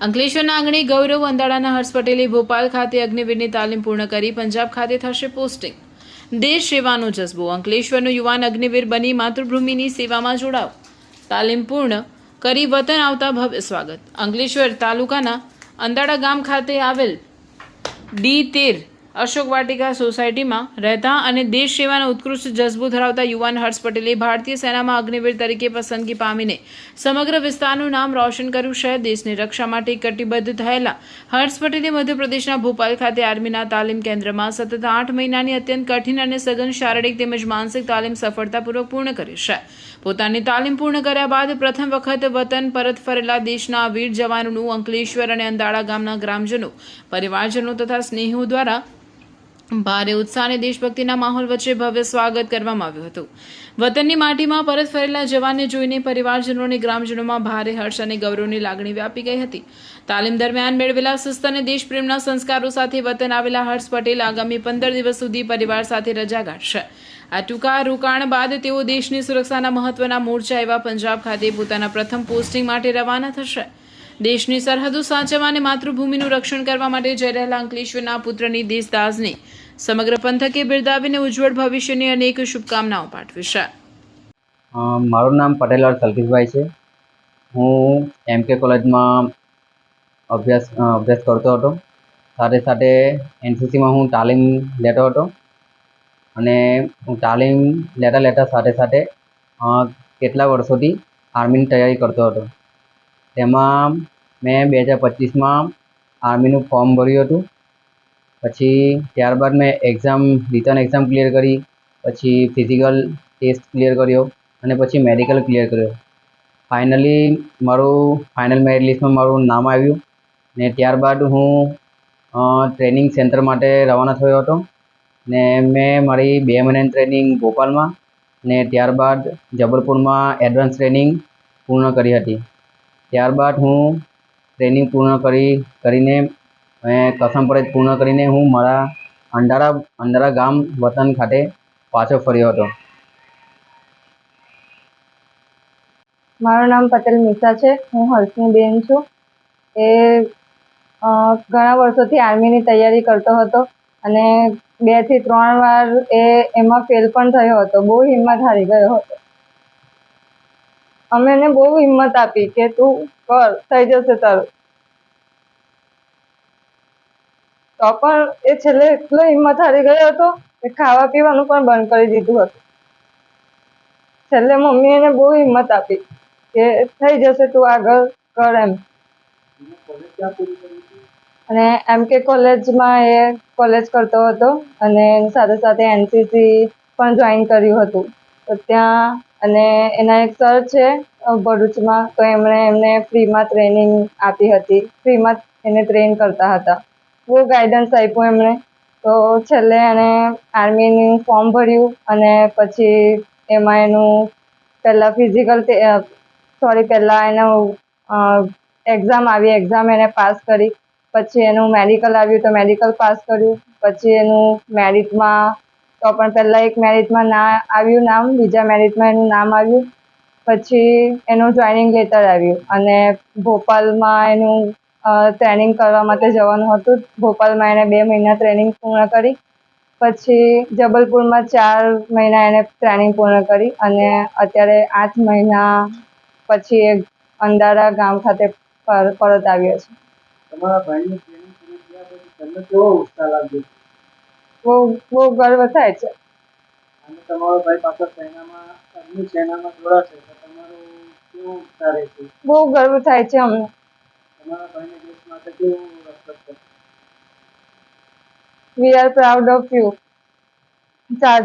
અંકલેશ્વરના આંગણે ગૌરવ અંદાડાના હર્ષ પટેલે ભોપાલ ખાતે અગ્નિવીરની તાલીમ પૂર્ણ કરી પંજાબ ખાતે થશે પોસ્ટિંગ. દેશ સેવાનો જજ્બો. અંકલેશ્વરનો યુવાન અગ્નિવીર બની માતૃભૂમિની સેવામાં જોડાવ. તાલીમ પૂર્ણ કરી વતન આવતા ભવ્ય સ્વાગત. અંકલેશ્વર તાલુકાના અંદાડા ગામ ખાતે આવેલ D13 અશોક વાટિકા સોસાયટીમાં રહેતા અને દેશ સેવાના ઉત્કૃષ્ટ જજ્બો ધરાવતા યુવાન હર્ષ પટેલે ભારતીય સેનામાં અગ્નિવીર તરીકે પસંદગી પામીને સમગ્ર વિસ્તારનું નામ રોશન કર્યું છે. દેશની રક્ષા માટે કટિબદ્ધ થયેલા હર્ષ પટેલે મધ્યપ્રદેશના ભોપાલ ખાતે આર્મીના તાલીમ કેન્દ્રમાં સતત 8 મહિનાની અત્યંત કઠિન અને સઘન શારીરિક તેમજ માનસિક તાલીમ સફળતાપૂર્વક પૂર્ણ કરી છે. પોતાની તાલીમ પૂર્ણ કર્યા બાદ પ્રથમ વખત વતન પરત ફરેલા દેશના વીર જવાનોનું અંકલેશ્વર અને અંદાડા ગામના ગ્રામજનો, પરિવારજનો તથા સ્નેહીઓ દ્વારા ભારે ઉત્સાહ અને દેશભક્તિના માહોલ વચ્ચે ભવ્ય સ્વાગત કરવામાં આવ્યું હતું. વતનની માટીમાં પરત ફરેલા જવાનને જોઈને પરિવારજનો અને ગ્રામજનોમાં ભારે હર્ષ અને ગૌરવની લાગણી વ્યાપી ગઈ હતી. તાલીમ દરમિયાન મેળવેલા શિસ્ત અને દેશપ્રેમના સંસ્કારો સાથે વતન આવેલા હર્ષ પટેલ આગામી 15 દિવસ સુધી પરિવાર સાથે રજા કાઢશે. આ ટૂંકા રોકાણ બાદ તેઓ દેશની સુરક્ષાના મહત્વના મોરચા એવા પંજાબ ખાતે પોતાના પ્રથમ પોસ્ટિંગ માટે રવાના થશે. દેશની સરહદો સાચવવા અને માતૃભૂમિનું રક્ષણ કરવા માટે જઈ રહેલા અંકલેશ્વરના પુત્રની દેશદાઝને સમગ્ર પંથકે બિરદાવીને ઉજ્જવળ ભવિષ્યની અનેક શુભકામનાઓ પાઠવી છે. મારું નામ પટેલ સલકીશભાઈ છે. હું MK કોલેજમાં અભ્યાસ કરતો હતો. સાથે સાથે NCCમાં હું તાલીમ લેતો હતો અને હું તાલીમ લેતા સાથે સાથે કેટલા વર્ષોથી આર્મીની તૈયારી કરતો હતો. તેમાં મેં 2025માં આર્મીનું ફોર્મ ભર્યું હતું. પછી ત્યારબાદ મેં રિટર્ન એક્ઝામ ક્લિયર કરી, પછી ફિઝિકલ ટેસ્ટ ક્લિયર કર્યો અને પછી મેડિકલ ક્લિયર કર્યો. ફાઇનલી મારું ફાઇનલ મેરિટ લિસ્ટમાં મારું નામ આવ્યું ને ત્યારબાદ હું ટ્રેનિંગ સેન્ટર માટે રવાના થયો હતો ને મેં મારી 2 મહિનાની ટ્રેનિંગ ભોપાલમાં ને ત્યારબાદ જબલપુરમાં એડવાન્સ ટ્રેનિંગ પૂર્ણ કરી હતી. ત્યારબાદ હું ટ્રેનિંગ પૂર્ણ કરીને કસમ પરેડ પૂર્ણ કરીને હું મારા અંદારા ગામ વતન ખાતે પાછો ફર્યો હતો. મારું નામ પટેલ મિશા છે. હું હર્ષની બેન છું. એ ઘણા વર્ષોથી આર્મીની તૈયારી કરતો હતો અને 2 થી 3 વાર એમાં ફેલ પણ થયો હતો. બહુ હિંમત હારી ગયો હતો. અમે એને બહુ હિંમત આપી કે તું કર, થઈ જશે તારું. તો પણ એ છેલ્લે એટલો હિંમત હારી ગયો હતો કે ખાવા પીવાનું પણ બંધ કરી દીધું હતું. છેલ્લે મમ્મી એને બહુ હિંમત આપી કે થઈ જશે, તું આગળ કર એમ. અને MK કોલેજમાં એ કોલેજ કરતો હતો અને સાથે સાથે NCC પણ જોઈન કર્યું હતું. તો ત્યાં અને એના એક સર છે ભરૂચમાં, તો એમને ફ્રીમાં ટ્રેનિંગ આપી હતી. ફ્રીમાં એને ટ્રેન કરતા હતા. બહુ ગાઈડન્સ આપ્યું એમણે. તો છેલ્લે એણે આર્મીનું ફોર્મ ભર્યું અને પછી એમાં એનું પહેલાં એનું એક્ઝામ આવી. એક્ઝામ એને પાસ કરી. પછી એનું મેડિકલ આવ્યું તો મેડિકલ પાસ કર્યું. પછી એનું મેરિટમાં તો પણ પહેલાં એક મેરિટમાં ના આવ્યું નામ, બીજા મેરિટમાં એનું નામ આવ્યું. પછી એનું જોઈનિંગ લેટર આવ્યું અને ભોપાલમાં એનું ટ્રેનિંગ કરવા માટે જવાનું હતું. ભોપાલમાં એણે 2 મહિના ટ્રેનિંગ પૂર્ણ કરી. પછી જબલપુરમાં 4 મહિના એણે ટ્રેનિંગ પૂર્ણ કરી અને અત્યારે 8 મહિના પછી એ અંદાડા ગામ ખાતે પરત આવ્યો છે. તમારા ભાઈની ટ્રેનિંગ પૂરી થયા પછી તમને કેવો ઉત્સાહ લાગ્યો? બહુ ગર્વ થાય છે. અને તમારો ભાઈ પાછો સેનામાં જોડાશે તો તમારો કેવો ઉત્સાહ રહેશે? બહુ ગર્વ થાય છે અમને. તમારા ભાઈને દેશ માટે કેવું રક્ષક કરશે? We are proud of you.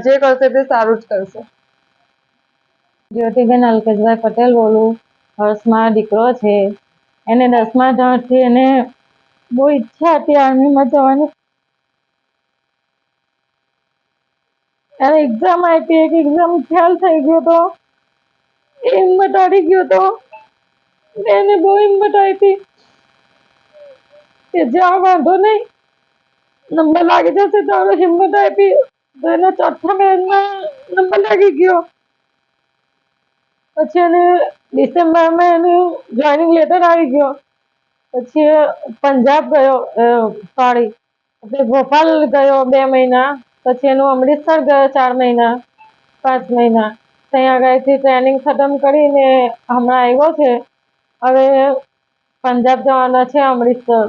જે કરશે તે સારું જ કરશે. જ્યોતિબેન અલ્કેશભાઈ પટેલ બોલું. હર્ષમાં દીકરો છે. એને 10મા ધોરણથી એને બહુ ઈચ્છા હતી આર્મીમાં જવાની. એને એક્ઝામ આપી, એક એક્ઝામ ફેલ થઈ ગયો તો એ હિંમત હારી ગયો તો એને બહુ હિંમત આપી કે જા વાંધો નહીં, નંબર લાગી જશે. તારો હિંમત આપી તો એના 4થા મહિનામાં નંબર લાગી ગયો. પછી એને ડિસેમ્બરમાં એનું જોઈનિંગ લેટર આવી ગયો પછી પંજાબ ગયો, સોરી એટલે ભોપાલ ગયો 2 મહિના, પછી એનું અમૃતસર ગયો 4 મહિના 5 મહિના. ત્યાં આગળથી ટ્રેનિંગ ખતમ કરીને હમણાં આવ્યો છે. હવે પંજાબ જવાના છે, અમૃતસર.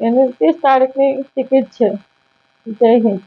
એની 30 તારીખની ટિકિટ છે. જય હિન્દ.